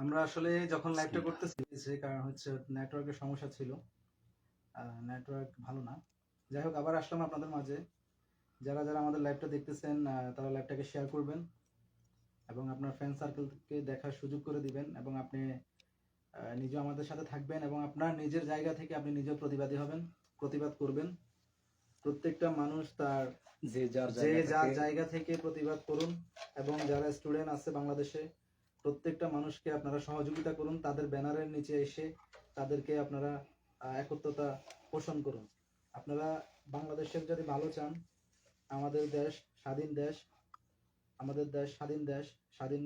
আমরা আসলে যখন লাইভটা করতেছি কারণ হচ্ছে নেটওয়ার্কের সমস্যা ছিল, নেটওয়ার্ক ভালো না। যাই হোক, আবার আসলাম আপনাদের মাঝে। যারা যারা আমাদের লাইভটা দেখতেছেন তারা লাইভটাকে শেয়ার করবেন এবং আপনার ফ্রেন্ড সার্কেলকে দেখার সুযোগ করে দিবেন, এবং আপনি নিজেও আমাদের সাথে থাকবেন এবং আপনার নিজের জায়গা থেকে আপনি নিজেও প্রতিবাদী হবেন, প্রতিবাদ করবেন। প্রত্যেকটা মানুষ তার যে যার জায়গা থেকে প্রতিবাদ করুন, এবং যারা স্টুডেন্ট আছে বাংলাদেশে প্রত্যেকটা মানুষকে আপনারা সহযোগিতা করুন, তাদের ব্যানারের নিচে এসে তাদেরকে আপনারা একত্রতা পোষণ করুন। আপনারা বাংলাদেশের যদি ভালো চান, আমাদের দেশ স্বাধীন দেশ, আমাদের দেশ স্বাধীন দেশ, স্বাধীন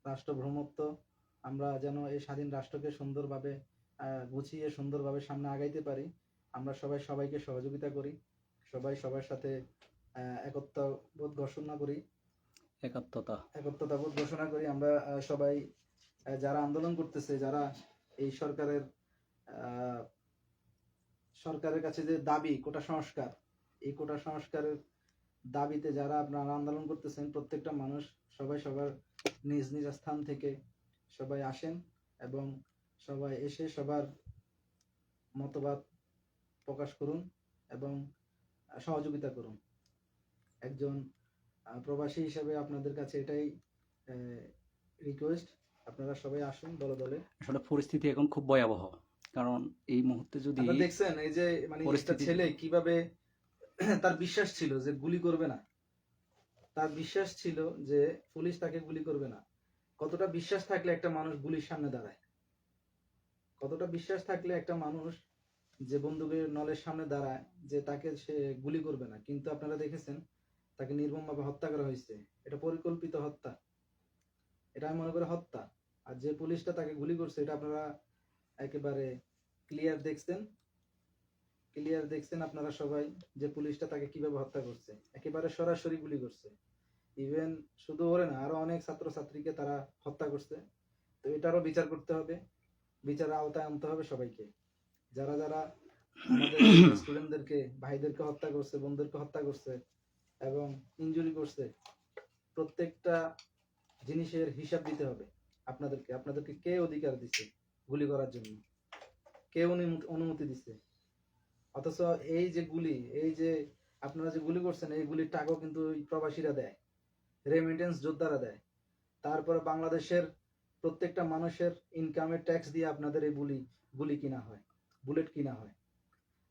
রাষ্ট্র ভ্রমত্ব, আমরা যেন এই স্বাধীন রাষ্ট্রকে সুন্দরভাবে গুছিয়ে সুন্দরভাবে সামনে আগাইতে পারি। আমরা সবাই সবাইকে সহযোগিতা করি, সবাই সবার সাথে একত্রবোধ ঘোষণা করি, একত্রতাবোধ ঘোষণা করি। আমরা সবাই যারা আন্দোলন করতেছে, যারা এই সরকারের কাছে যে দাবি কোটা সংস্কার, এই কোটা সংস্কারের দাবিতে যারা আপনারা আন্দোলন করতেছেন, প্রত্যেকটা মানুষ সবাই সবার নিজ নিজ স্থান থেকে সবাই আসেন এবং সবাই এসে সবার মতবাদ প্রকাশ করুন এবং সহযোগিতা করুন। একজন প্রবাসী হিসেবে আপনাদের কাছে এটাই রিকোয়েস্ট, আপনারা সবাই আসুন দলে দলে। আসলে পরিস্থিতি এখন খুব ভয়াবহ, কারণ এই মুহূর্তে যদি দেখছেন এই যে মানে একটা ছেলে কিভাবে তার বিশ্বাস ছিল যে গুলি করবে না, তার বিশ্বাস ছিল যে পুলিশ তাকে গুলি করবে না। কতটা বিশ্বাস থাকলে একটা মানুষ গুলির সামনে দাঁড়ায়, কতটা বিশ্বাস থাকলে একটা মানুষ যে বন্দুকের নলের সামনে দাঁড়ায় যে তাকে সে গুলি করবে না। কিন্তু আপনারা দেখেছেন তাকে নির্মমভাবে হত্যা করা হয়েছে। এটা পরিকল্পিত হত্যা, এটা আমি মনে করি হত্যা। আর যে পুলিশটা তাকে গুলি করছে, এটা আপনারা একেবারে ক্লিয়ার দেখছেন আপনারা সবাই, যে পুলিশটা তাকে কিভাবে হত্যা করছে, একেবারে সরাসরি গুলি করছে। ইভেন শুধু ওরে না, আরো অনেক ছাত্রছাত্রীকে তারা হত্যা করছে। তো এটারও বিচার করতে হবে, বিচারের আওতায় আনতে হবে সবাইকে। যারা যারা আমাদের স্টুডেন্টদেরকে, ভাইদেরকে হত্যা করছে, বোনদেরকে হত্যা করছে এবং ইনজুরি করছে, প্রত্যেকটা জিনিসের হিসাব দিতে হবে আপনাদেরকে। আপনাদেরকে কে অধিকার দিচ্ছে গুলি করার জন্য? কে অনুমতি দিচ্ছে? অথচ এই যে গুলি, এই যে আপনারা যে গুলি করছেন, এই গুলির টাকাও কিন্তু প্রবাসীরা দেয়, রেমিটেন্স যোদ্ধারা দেয়। তারপরে বাংলাদেশের প্রত্যেকটা মানুষের ইনকামের ট্যাক্স দিয়ে আপনাদের এই গুলি কিনা হয়, বুলেট কিনা হয়।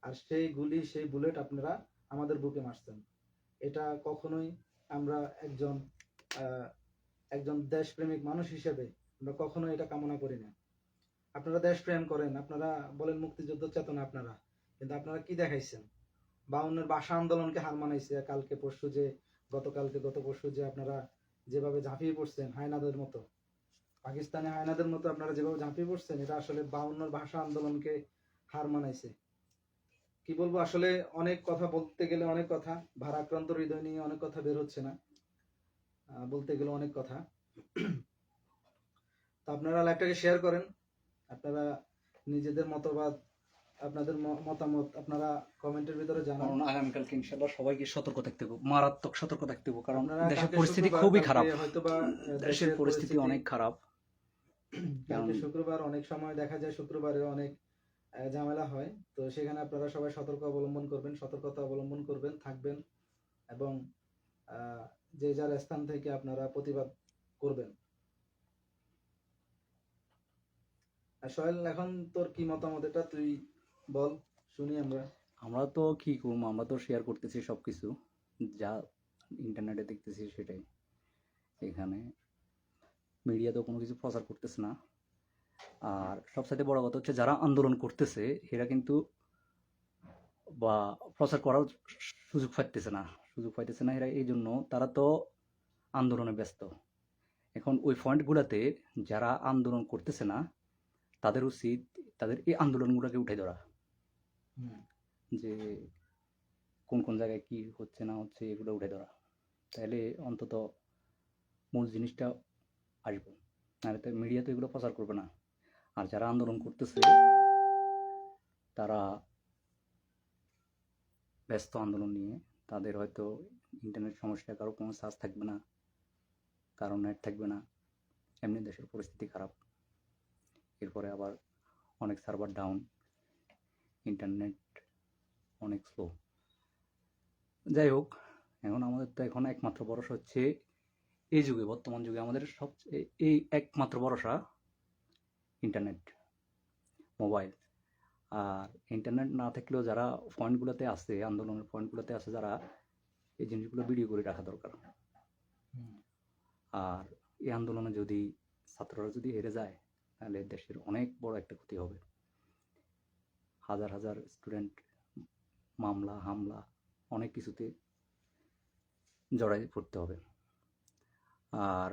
আর সেই গুলি, সেই বুলেট আপনারা আমাদের বুকে মারছেন। এটা কখনোই আমরা একজন দেশপ্রেমিক মানুষ হিসেবে আমরা কখনো এটা কামনা করি না। আপনারা দেশপ্রেম করেন, আপনারা বলেন মুক্তিযুদ্ধ চেতনা আপনারা, কিন্তু আপনারা কি দেখাইছেন? 52-এর ভাষা আন্দোলনকে হার মানাইছে। কালকে পরশু যে গত পরশু যে আপনারা যেভাবে ঝাঁপিয়ে পড়ছেন হায়নাদের মতো, পাকিস্তানি হায়নাদের মতো আপনারা যেভাবে ঝাঁপিয়ে পড়ছেন, এটা আসলে 52-এর ভাষা আন্দোলনকে হার মানাইছে। কি বলবো, আসলে অনেক কথা বলতে গেলে অনেক কথা, ভারাক্রান্ত হৃদয় নিয়ে অনেক কথা বের হচ্ছে না, বলতে গেলে অনেক কথা। তো আপনারা লাইভটাকে শেয়ার করেন, আপনারা নিজেদের মতবাদ, আপনাদের মতামত আপনারা কমেন্টের ভিতরে জানান। আগামীকালকে ইনশাআল্লাহ সবাইকে সতর্ক থাকতে হবে, মারাত্মক সতর্ক থাকতে হবে, কারণ দেশের পরিস্থিতি খুবই খারাপ, হয়তোবা দেশের পরিস্থিতি অনেক খারাপ। কালকে শুক্রবার, অনেক সময় দেখা যায় শুক্রবারে অনেক ঝামেলা হয়। তো সেখানে আপনারা সবাই সতর্কতা অবলম্বন করবেন, থাকবেন এবং যে যার স্থান থেকে আপনারা প্রতিবাদ করবেন। সোহেল, এখন তোর কি মতামত, এটা তুই বল, শুনি। আমরা তো কি করবো, আমরা তো শেয়ার করতেছি সবকিছু যা ইন্টারনেটে দেখতেছি সেটাই। এখানে মিডিয়া তো কোনো কিছু প্রচার করতেছে না। আর সবসাথে বড় কথা হচ্ছে, যারা আন্দোলন করতেছে এরা কিন্তু বা প্রচার করার সুযোগ পাইতেছে না এরা। এই জন্য তারা তো আন্দোলনে ব্যস্ত। এখন ওই পয়েন্টগুলোতে যারা আন্দোলন করতেছে না তাদের উচিত তাদের এই আন্দোলনগুলোকে উঠে ধরা, যে কোন কোন জায়গায় কি হচ্ছে না হচ্ছে এগুলো উঠে ধরা, তাহলে অন্তত মূল জিনিসটা আসবে। আর মিডিয়া তো এগুলো প্রচার করবে না। আর যারা আন্দোলন করতেছে তারা ব্যস্ত আন্দোলন নিয়ে, তাদের হয়তো ইন্টারনেট সমস্যা, কারো কোনো চার্জ থাকবে না, কারো নেট থাকবে না, এমনি দেশের পরিস্থিতি খারাপ। এরপরে আবার অনেক সার্ভার ডাউন, ইন্টারনেট অনেক স্লো। যাই হোক, এখন আমাদের তো এখন একমাত্র ভরসা হচ্ছে এই যুগে, বর্তমান যুগে আমাদের সবচেয়ে এই একমাত্র ভরসা ইন্টারনেট, মোবাইল। আর ইন্টারনেট না থাকলেও যারা পয়েন্টগুলোতে আছে, আন্দোলনের পয়েন্টগুলোতে আছে, যারা এই জিনিসগুলো ভিডিও করে রাখা দরকার। আর এই আন্দোলনে যদি ছাত্ররা যদি হেরে যায়, তাহলে দেশের অনেক বড় একটা ক্ষতি হবে। হাজার হাজার স্টুডেন্ট মামলা হামলা অনেক কিছুতে জড়াই পড়তে হবে। আর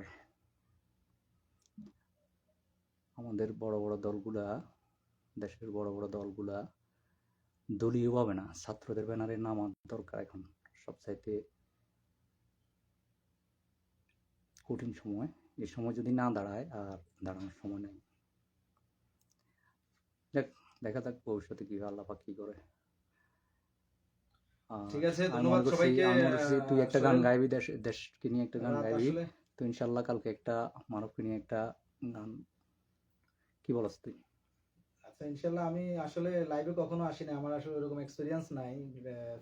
আমাদের বড় বড় দলগুলা, দেশের বড় বড় দলগুলা দলীয়ভাবে না, ছাত্রদের ব্যানারে নামা দরকার এখন সবচাইতে কঠিন সময়। এই সময় যদি না দাঁড়ায়, আর দাঁড়ানোর সময় নেই। দেখা যাক ভবিষ্যতে কি আল্লাহ পাক কি করে। ঠিক আছে, আমি ধন্যবাদ মনে করছি সবাইকে। তুই একটা গান সোহেল, গাইবি, দেশকে নিয়ে একটা গান রাত গাইবি। আসলে তো ইনশাল্লাহ কালকে একটা মানবকে নিয়ে একটা গান, কি বলস তুই? আচ্ছা, ইনশাল্লাহ। আমি আসলে লাইভে কখনো আসি না, আমার আসলে এরকম এক্সপিরিয়েন্স নাই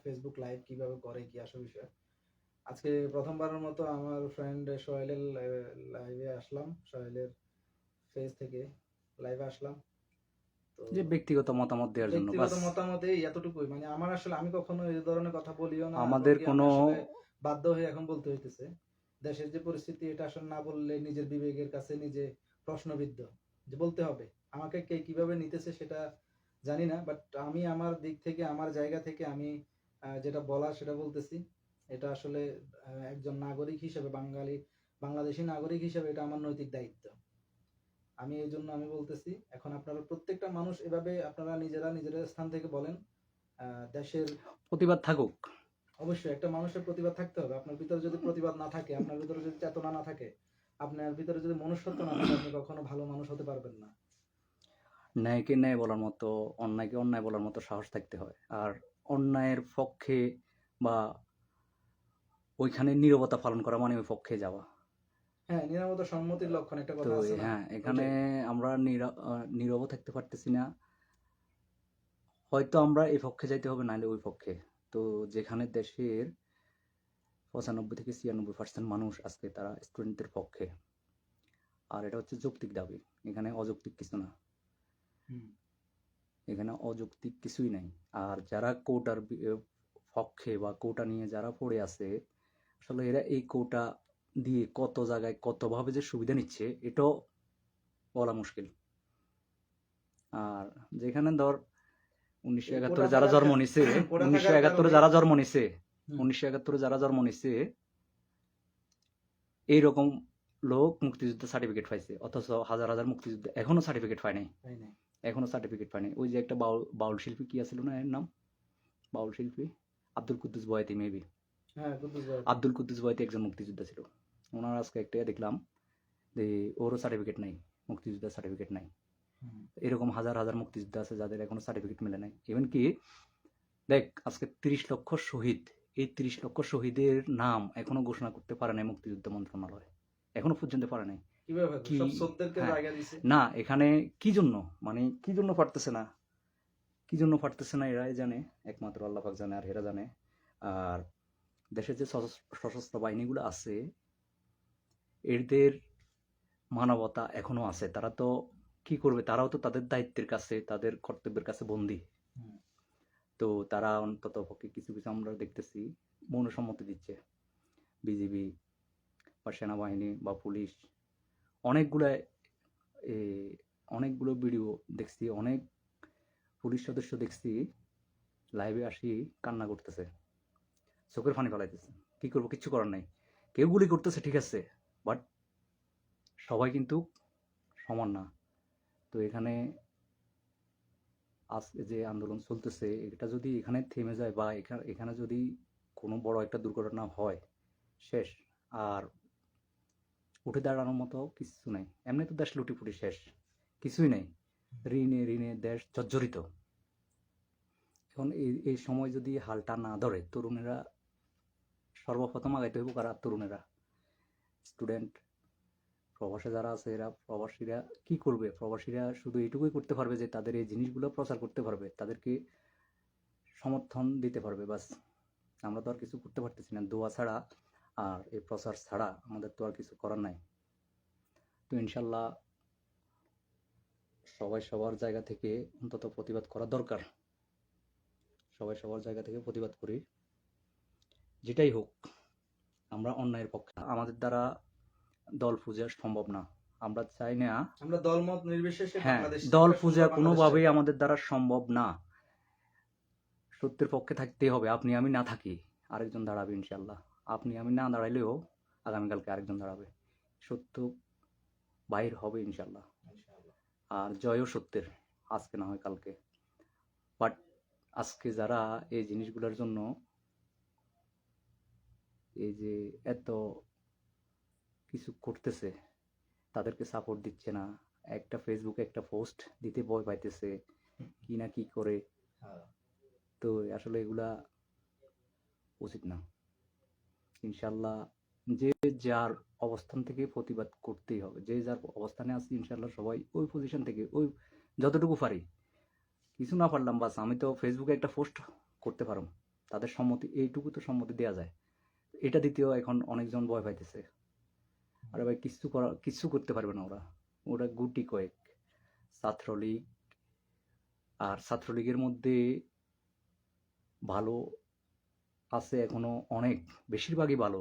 ফেসবুক লাইভ কিভাবে করে, কি আসল বিষয়। আজকে প্রথমবারের মতো আমার ফ্রেন্ড সোহেলের লাইভে আসলাম, সোহেলের পেজ থেকে লাইভে আসলাম। তো যে ব্যক্তিগত মতামত দেওয়ার জন্য, ব্যক্তিগত বাস। মতামতে এতটুকুই, মানে আমার আসলে আমি কখনো এই ধরনের কথা বলিও না, আমাদের এবং কি আমি কোনো আসলে বাধ্য হয়ে এখন বলতে হইতেছে। দেশের যে পরিস্থিতি, এটা আসলে না বললে নিজের বিবেকের কাছে নিজে প্রশ্নবিদ্ধ, যে বলতে হবে। আমাকে কে কিভাবে নিতেছে সেটা জানি না, বাট আমি আমার দিক থেকে, আমার জায়গা থেকে আমি যেটা বলার সেটা বলতেছি। এটা আসলে একজন নাগরিক হিসেবে, বাংলাদেশী নাগরিক হিসেবে এটা আমার নৈতিক দায়িত্ব। আমি এই জন্য আমি বলতেছি, এখন আপনারা প্রত্যেকটা মানুষ এভাবে আপনারা নিজেরা নিজেদের স্থান থেকে বলেন। দেশের প্রতিবাদ থাকুক। অবশ্যই একটা মানুষের প্রতিবাদ থাকতে হবে। আপনার ভিতরে যদি প্রতিবাদ না থাকে, আপনার ভিতরে যদি চেতনা না থাকে, আপনার ভিতরে যদি মনুষ্যত্ব না থাকে, আপনি কখনো ভালো মানুষ হতে পারবেন না। ন্যায়কে ন্যায় বলার মতো, অন্যায়কে অন্যায় বলার মতো সাহস থাকতে হয়। আর অন্যায়ের পক্ষে বা ওইখানে নীরবতা পালন করা মানে ওই পক্ষে যাওয়া। হ্যাঁ, নিরাপত্তা সম্মতির লক্ষণ একটা তো কথা আছে না? হ্যাঁ, এখানে ওইটাই। আমরা নীরব থাকতে পারতেছি না। হয়তো আমরা এই পক্ষে যাইতে হবে, নাহলে ওই পক্ষে। তো যেখানে দেশের 95 থেকে 96% মানুষ আজকে তারা স্টুডেন্টদের পক্ষে, আর এটা হচ্ছে যৌক্তিক দাবি, এখানে অযৌক্তিক কিছু না, এখানে অযৌক্তিক কিছুই নাই। আর যারা কোটার পক্ষে বা কোটা নিয়ে যারা পড়ে আছে, আসলে এরা এই কোটা দিয়ে কত জায়গায় কতভাবে যে সুবিধা নিচ্ছে, এটাও বলা মুশকিল। আর যেখানে ধর উনিশশো এই কোটা একাত্তরে যারা থাকার জন্ম নিছে, কোটা উনিশশো থাকার একাত্তরে কারণে যারা জন্ম নিছে, হুম, 1971 যারা জন্ম নিছে, এইরকম লোক মুক্তিযুদ্ধ সার্টিফিকেট পাইছে, অথচ হাজার হাজার মুক্তিযুদ্ধ এখনো সার্টিফিকেট পায় নাই, তাই না? এখনো সার্টিফিকেট পায় নাই। ওই যে একটা বাউল শিল্পী কি আছিল না, এর নাম বাউল শিল্পী আব্দুল কুদ্দুস বয়াতি, মেবি হ্যাঁ, কুদ্দুস ভাই। আব্দুল কুদ্দুস বয়াতি একজন মুক্তিযোদ্ধা ছিল। ওনার আজকে একটা দেখলাম যে ওরও সার্টিফিকেট নাই, মুক্তিযোদ্ধার সার্টিফিকেট নাই। হুম, এরকম হাজার হাজার মুক্তিযোদ্ধা আছে যাদের এখনো সার্টিফিকেট মেলে নাই। ইভেন কি দেখ, আজকে 30 লক্ষ শহীদ, এই 30 লক্ষ শহীদের নাম এখনো ঘোষণা করতে পারে নাই মুক্তিযুদ্ধ মন্ত্রণালয়, এখনো পর্যন্ত পারে নাই। কিভাবে হবে? কি সব শ্রদ্ধেরকে হ্যাঁ, জায়গা দিছে। না এখানে কি জন্য, মানে কি জন্য পারতেছে না, কি জন্য পারতেছে না এরাই জানে, একমাত্র আল্লাহ পাক জানে আর এরা জানে। আর দেশের যে সশস্ত্র বাহিনীগুলো আছে, এদের মানবতা এখনো আছে। তারা তো কি করবে, তারাও তো তাদের দায়িত্বের কাছে, তাদের কর্তব্যের কাছে বন্দী। হুম, তো তারা অন্তত পক্ষে কিছু কিছু আমরা দেখতেছি মৌনসম্মতি দিচ্ছে। বিজিবি বা সেনাবাহিনী বা পুলিশ, অনেকগুলো অনেকগুলো ভিডিও দেখছি, অনেক পুলিশ সদস্য দেখছি লাইভে আসি কান্না করতেছে, চোখের পানি ফেলাইতেছে। কি করবো, কিচ্ছু করার নাই। কেউ গুলি করতেছে ঠিক আছে, বাট সবাই কিন্তু সমান না। তো এখানে আজকে যে আন্দোলন চলতেছে, এটা যদি এখানে থেমে যায় বা এখানে যদি কোনো বড় একটা দুর্ঘটনা হয়, শেষ। আর উঠে দাঁড়ানোর মতো কিছু নাই। এমনি তো দেশ লুটিপুটি শেষ, কিছুই নাই। ঋণে ঋণে দেশ জর্জরিত। এখন এই সময় যদি হালটা না ধরে, তরুণেরা সর্বপ্রথম আগাইতে হইব কারা, তরুণেরা, স্টুডেন্ট, প্রবাসে যারা আছে এরা প্রবাসীরা কি করবে? প্রবাসীরা শুধু এইটুকুই করতে পারবে যে তাদের এই জিনিসগুলো প্রচার করতে পারবে, তাদেরকে সমর্থন দিতে পারবে, বাস। আমরা তো আর কিছু করতে পারতেছি না দোয়া ছাড়া, আর এই প্রচার ছাড়া আমাদের তো আর কিছু করার নাই। তো ইনশাল্লাহ সবাই সবার জায়গা থেকে অন্তত প্রতিবাদ করা দরকার। সবাই সবার জায়গা থেকে প্রতিবাদ করি, যেটাই হোক। আমরা অন্যায়ের পক্ষে, আমাদের দ্বারা দল পূজা সম্ভব না। আমরা চাই না, আমরা দলমত নির্বিশেষে হ্যাঁ, বাংলাদেশ দল একটা পূজা সুন্দর বাংলাদেশ কোনোভাবেই চাই। আমাদের দ্বারা সম্ভব না। সত্যের পক্ষে থাকতেই হবে। আপনি আমি না থাকি, আরেকজন দাঁড়াবে ইনশাল্লাহ। আপনি আমি না দাঁড়াইলেও আগামীকালকে আরেকজন দাঁড়াবে। সত্য বাহির হবে ইনশাল্লাহ। ইনশাআল্লাহ। আর জয়ও সত্যের, আজকে না হয় কালকে। বাট আজকে যারা এই জিনিসগুলোর জন্য এই যে এত কিছু করতেছে, তাদেরকে সাপোর্ট দিচ্ছে না, একটা ফেসবুকে একটা পোস্ট দিতে ভয় পাইতেছে, কি না কি করে, হ্যাঁ। তো আসলে এগুলা উচিত না। ইনশাল্লাহ যে যার অবস্থান থেকে প্রতিবাদ করতেই হবে। যে যার অবস্থানে আছে ইনশাল্লাহ সবাই ওই পজিশন থেকে ওই যতটুকু পারি, কিছু না পারলাম বাস আমি তো ফেসবুকে একটা পোস্ট করতে পারো, তাদের সম্মতি এইটুকু তো সম্মতি দেওয়া যায়। এটা দ্বিতীয় এখন অনেকজন ভয় পাইতেছে। আরে ভাই কিচ্ছু করতে পারবে না ওরা। ওরা গুটি কয়েক ছাত্রলীগ, আর ছাত্রলীগের মধ্যে ভালো আছে এখনো অনেক, বেশিরভাগই ভালো।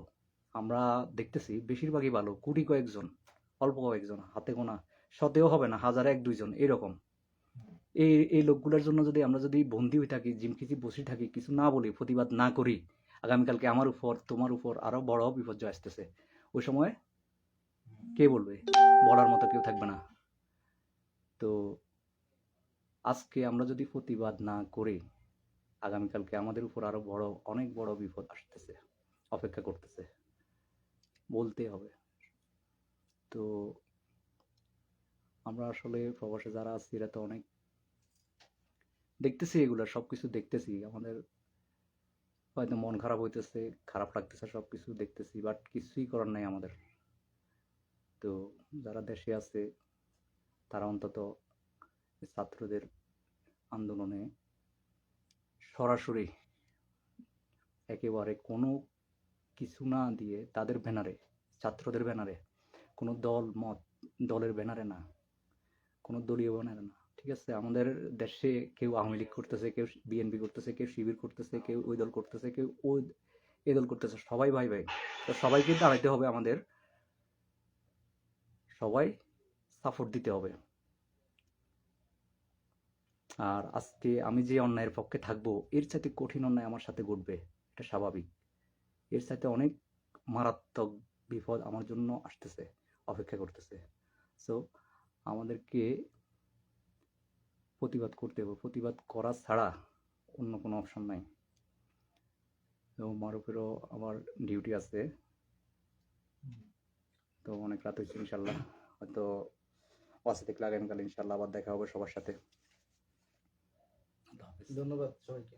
আমরা দেখতেছি বেশিরভাগই ভালো, গুটি কয়েকজন, অল্প কয়েকজন, হাতে গোনা, শতেও হবে না, হাজারে এক দুইজন এরকম। এই এই লোকগুলোর জন্য যদি আমরা যদি বন্দী হয়ে থাকি, জিমখিচি বসে থাকি, কিছু না বলি, প্রতিবাদ না করি, আগামীকালকে আমার উপর তোমার উপর আরো বড় বিপর্যয় আসতেছে। ওই সময় কে বলবে? বলার মতো কেউ থাকবে না। তো আজকে আমরা যদি প্রতিবাদ না করি, আগামীকালকে আমাদের উপর আরো বড়, অনেক বড় বিপদ আসতেছে, অপেক্ষা করতেছে, বলতে হবে। তো আমরা আসলে প্রবাসে যারা আছি এরা তো অনেক দেখতেছি, এগুলা সবকিছু দেখতেছি, আমাদের হয়তো মন খারাপ হইতেছে, খারাপ লাগতেছে, সবকিছু দেখতেছি, বাট কিছুই করার নাই আমাদের। তো যারা দেশে আছে তারা অন্তত ছাত্রদের আন্দোলনে সরাসরি একেবারে কোনো কিছু না দিয়ে তাদের ব্যানারে, ছাত্রদের ব্যানারে, কোনো দল মত দলের ব্যানারে না, কোনো দলীয় ব্যানারে না, ঠিক আছে? আমাদের দেশে কেউ আওয়ামী লীগ করতেছে, কেউ বিএনপি করতেছে, কেউ শিবির করতেছে, কেউ ওই দল করতেছে, কেউ ওই এই দল করতেছে, সবাই ভাই ভাই। তো সবাইকে দাঁড়াইতে হবে আমাদের, সবাই সাপোর্ট দিতে হবে। আর আজকে আমি যে অন্যায়ের পক্ষে থাকবো, এর চাইতে কঠিন অন্যায় আমার সাথে ঘটবে, এটা স্বাভাবিক। এর চাইতে অনেক মারাত্মক বিপদ আমার জন্য আসতেছে, অপেক্ষা করতেছে। সো আমাদেরকে প্রতিবাদ করতে হবে, প্রতিবাদ করা ছাড়া অন্য কোনো অপশন নাই। এবং মারুফেরও আমার ডিউটি আছে, তো অনেক রাত হয়েছে। ইনশাল্লাহ হয়তো ওয়াসে দেখলে আগামীকাল ইনশাল্লাহ আবার দেখা হবে সবার সাথে। আল্লাহ হাফেজ। ধন্যবাদ সবাইকে।